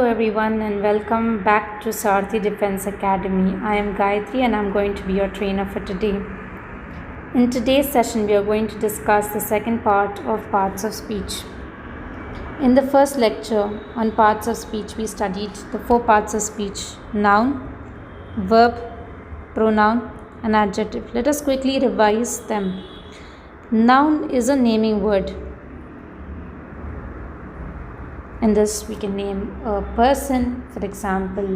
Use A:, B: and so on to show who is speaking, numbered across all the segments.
A: Hello everyone and welcome back to Sarthi Defense Academy. I am Gayatri and I'm going to be your trainer for today. In today's session, we are going to discuss the second part of parts of speech. In the first lecture on parts of speech, we studied the four parts of speech: noun, verb, pronoun, and adjective. Let us quickly revise them. Noun is a naming word. In this, we can name a person, for example,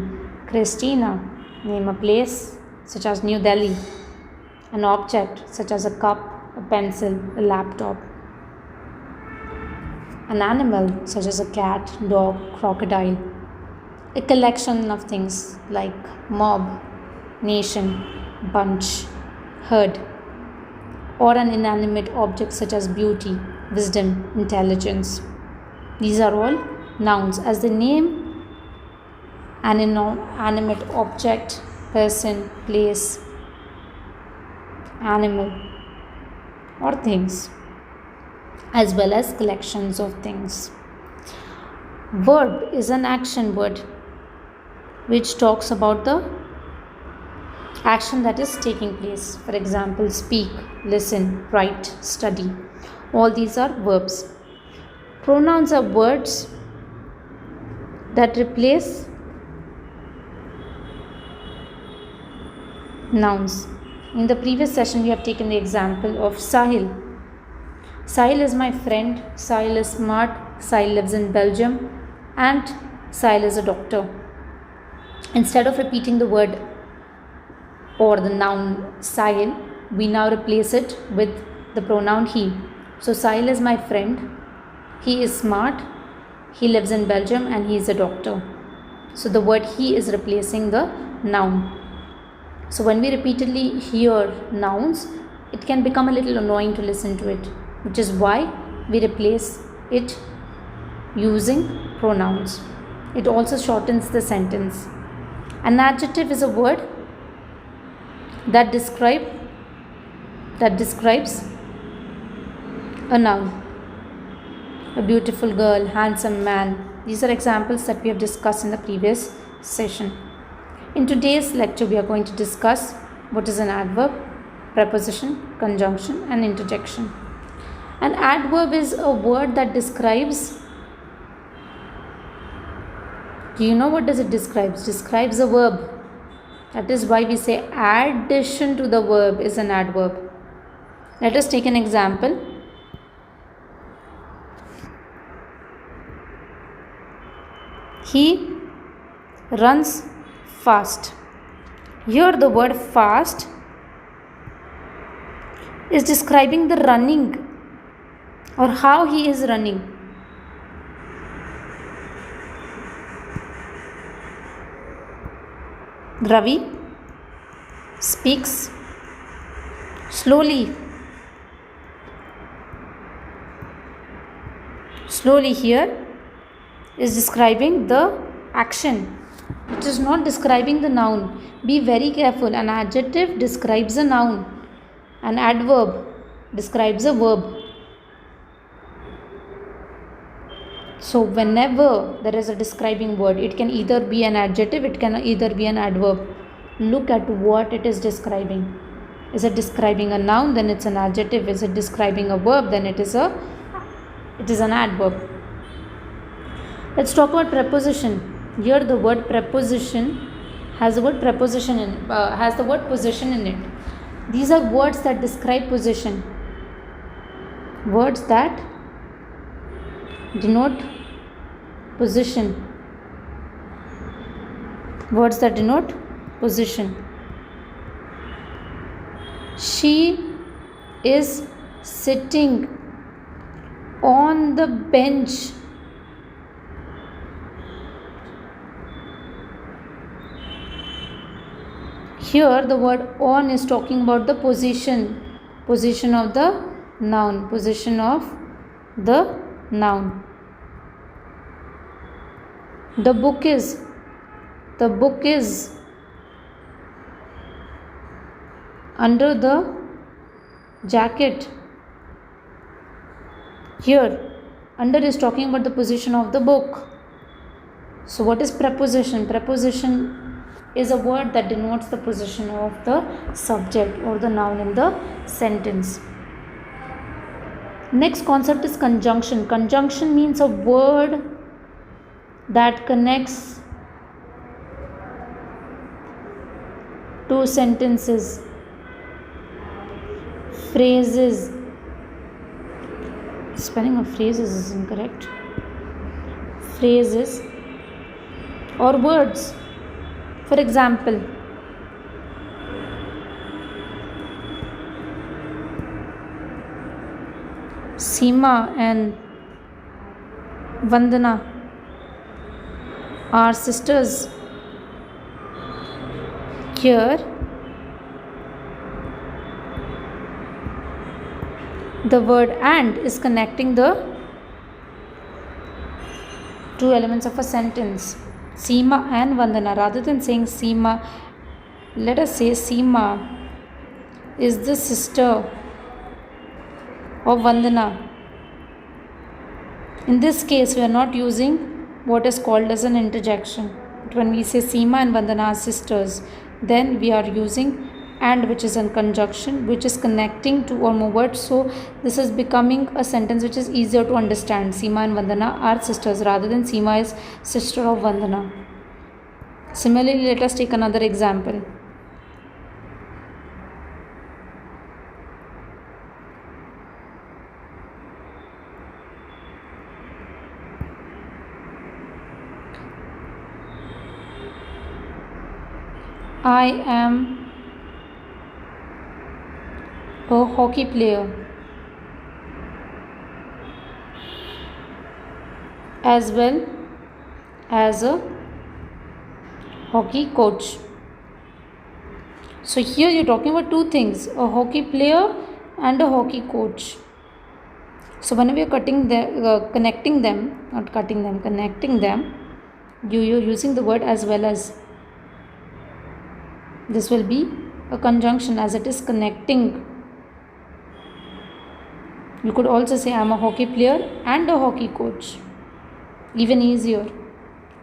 A: Christina, name a place such as New Delhi, an object such as a cup, a pencil, a laptop, an animal such as a cat, dog, crocodile, a collection of things like mob, nation, bunch, herd, or an inanimate object such as beauty, wisdom, intelligence. These are all nouns. As they name an inanimate object, person, place, animal, or things, as well as collections of things. Verb is an action word which talks about the action that is taking place. For example, speak, listen, write, study. All these are verbs. Pronouns are words that replace nouns. In the previous session, we have taken the example of Sahil. Sahil is my friend, Sahil is smart, Sahil lives in Belgium, and Sahil is a doctor. Instead of repeating the word or the noun Sahil, we now replace it with the pronoun he. So Sahil is my friend, he is smart, he lives in Belgium, and he is a doctor. So the word he is replacing the noun. So when we repeatedly hear nouns, it can become a little annoying to listen to it, which is why we replace it using pronouns. It also shortens the sentence. An adjective is a word that describes a noun. A beautiful girl, handsome man. These are examples that we have discussed in the previous session. In today's lecture, we are going to discuss what is an adverb, preposition, conjunction, and interjection. An adverb is a word that describes. Do you know what does it describe? It describes a verb. That is why we say addition to the verb is an adverb. Let us take an example. He runs fast. Here the word fast is describing the running or how he is running. Ravi speaks slowly. Slowly here is describing the action. It is not describing the noun. Be very careful. An adjective describes a noun. An adverb describes a verb. So whenever there is a describing word, it can either be an adjective, it can either be an adverb. Look at what it is describing. Is it describing a noun? Then it's an adjective. Is it describing a verb? Then it is an adverb. Let's talk about preposition. Here the word preposition has the word position in it. These are words that describe position. Words that denote position. Words that denote position. She is sitting on the bench. Here the word on is talking about the position of the noun, The book is under the jacket. Here under is talking about the position of the book. So what is preposition? Preposition is a word that denotes the position of the subject or the noun in the sentence. Next concept is conjunction. Conjunction means a word that connects two sentences, phrases. Spelling of phrases is incorrect. Phrases or words. For example, Seema and Vandana are sisters. Here, the word and is connecting the two elements of a sentence, Seema and Vandana. Rather than saying Seema, let us say Seema is the sister of Vandana. In this case, we are not using what is called as an interjection. When we say Seema and Vandana are sisters, then we are using and, which is in conjunction, which is connecting two or more words. So this is becoming a sentence which is easier to understand. Seema and Vandana are sisters rather than Seema is sister of Vandana. Similarly, let us take another example. I am a hockey player as well as a hockey coach. So here you're talking about two things, a hockey player and a hockey coach. So whenever you're connecting them, you're using the word as well as. This will be a conjunction as it is connecting. You could also say I am a hockey player and a hockey coach. Even easier,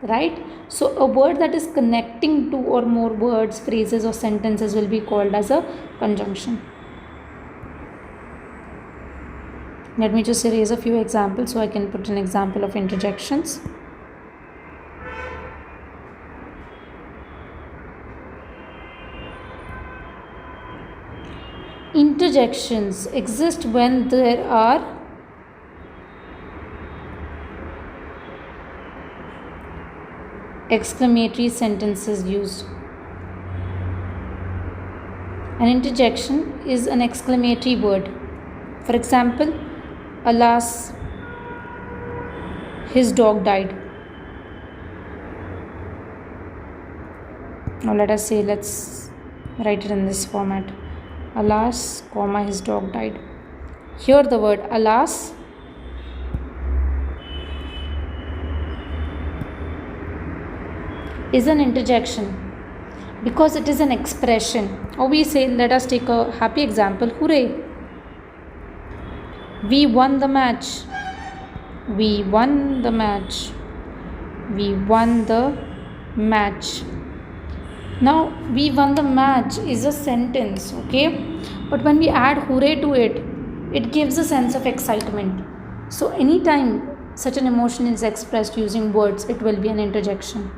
A: right? So a word that is connecting two or more words, phrases or sentences will be called as a conjunction. Let me just erase a few examples so I can put an example of interjections. Interjections exist when there are exclamatory sentences used. An interjection is an exclamatory word. For example, alas, his dog died. Now let's write it in this format. Alas, comma, his dog died. Here the word alas is an interjection because it is an expression. Or we say, let us take a happy example, hooray. We won the match. We won the match. We won the match. Now, we won the match is a sentence, okay? But when we add hooray to it, it gives a sense of excitement. So, anytime such an emotion is expressed using words, it will be an interjection.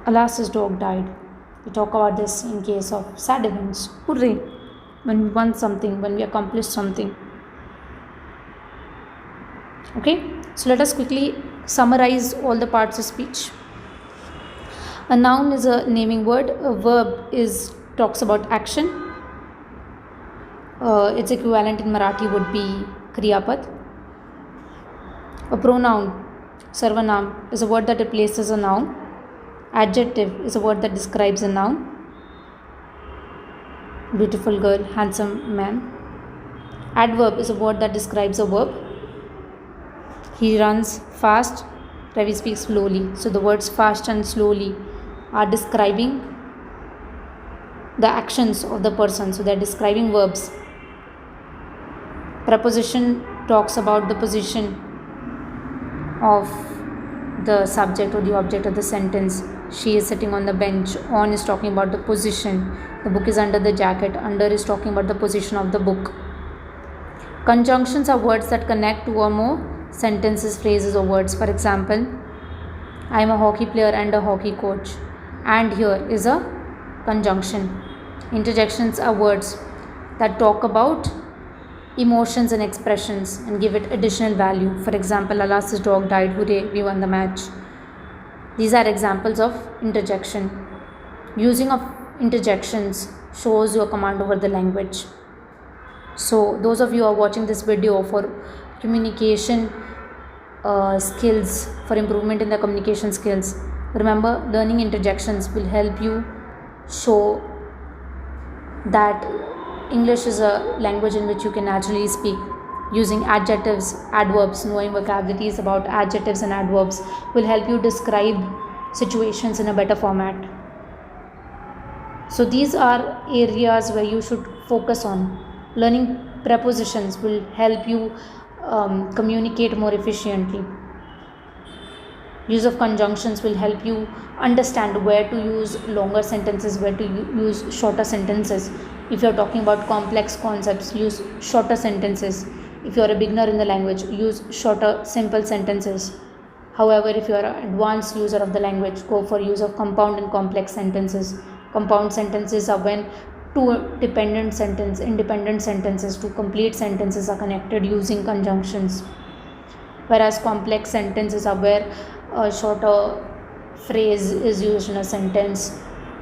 A: Alas, his dog died. We talk about this in case of sad events. Hooray! When we won something, when we accomplished something. Okay? So, let us quickly summarize all the parts of speech. A noun is a naming word. A verb talks about action. Its equivalent in Marathi would be Kriya Pad. A pronoun, Sarvanam, is a word that replaces a noun. Adjective is a word that describes a noun. Beautiful girl, handsome man. Adverb is a word that describes a verb. He runs fast. Ravi speaks slowly. So the words fast and slowly are describing the actions of the person. So they are describing verbs. Preposition talks about the position of the subject or the object of the sentence. She is sitting on the bench. On is talking about the position. The book is under the jacket. Under is talking about the position of the book. Conjunctions are words that connect two or more sentences, phrases, or words. For example, I am a hockey player and a hockey coach. And here is a conjunction. Interjections are words that talk about emotions and expressions and give it additional value. For example, Alas's dog died. Hooray, we won the match. These are examples of interjection. Using of interjections shows your command over the language. So those of you who are watching this video for communication skills, for improvement in the communication skills, remember, learning interjections will help you show that English is a language in which you can naturally speak. Using adjectives, adverbs, knowing vocabularies about adjectives and adverbs will help you describe situations in a better format. So these are areas where you should focus on. Learning prepositions will help you communicate more efficiently. Use of conjunctions will help you understand where to use longer sentences, where to use shorter sentences. If you are talking about complex concepts, use shorter sentences. If you are a beginner in the language, use shorter, simple sentences. However, if you are an advanced user of the language, go for use of compound and complex sentences. Compound sentences are when two independent sentences, two complete sentences are connected using conjunctions. Whereas complex sentences are where a shorter phrase is used in a sentence,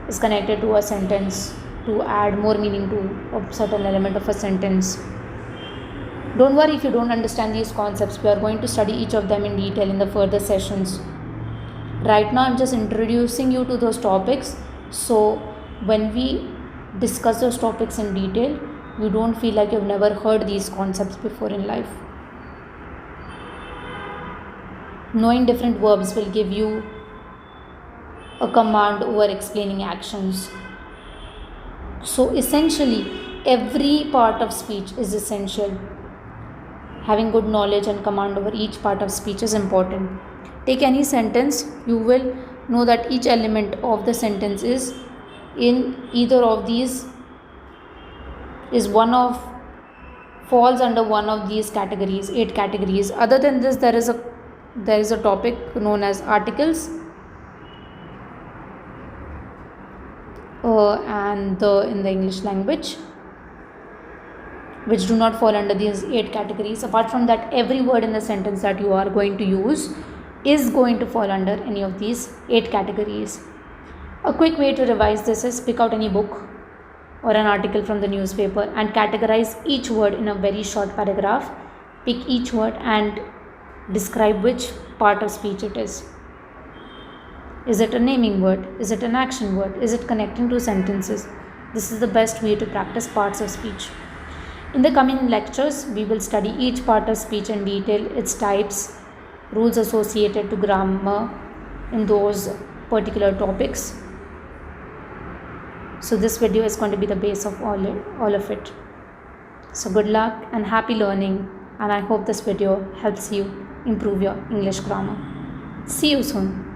A: is connected to a sentence to add more meaning to a certain element of a sentence. Don't worry if you don't understand these concepts. We are going to study each of them in detail in the further sessions. Right now I'm just introducing you to those topics, so when we discuss those topics in detail, you don't feel like you've never heard these concepts before in life. Knowing different verbs will give you a command over explaining actions. So essentially, every part of speech is essential. Having good knowledge and command over each part of speech is important. Take any sentence, you will know that each element of the sentence is in either of these, falls under one of these categories, 8 categories. Other than this, there is a topic known as articles in the English language, which do not fall under these 8 categories. Apart from that, every word in the sentence that you are going to use is going to fall under any of these 8 categories. A quick way to revise this is pick out any book or an article from the newspaper and categorize each word in a very short paragraph. Pick each word and describe which part of speech it is. Is it a naming word? Is it an action word? Is it connecting two sentences? This is the best way to practice parts of speech. In the coming lectures, we will study each part of speech in detail, its types, rules associated to grammar in those particular topics. So this video is going to be the base of all of it. So good luck and happy learning, and I hope this video helps you improve your English grammar. See you soon.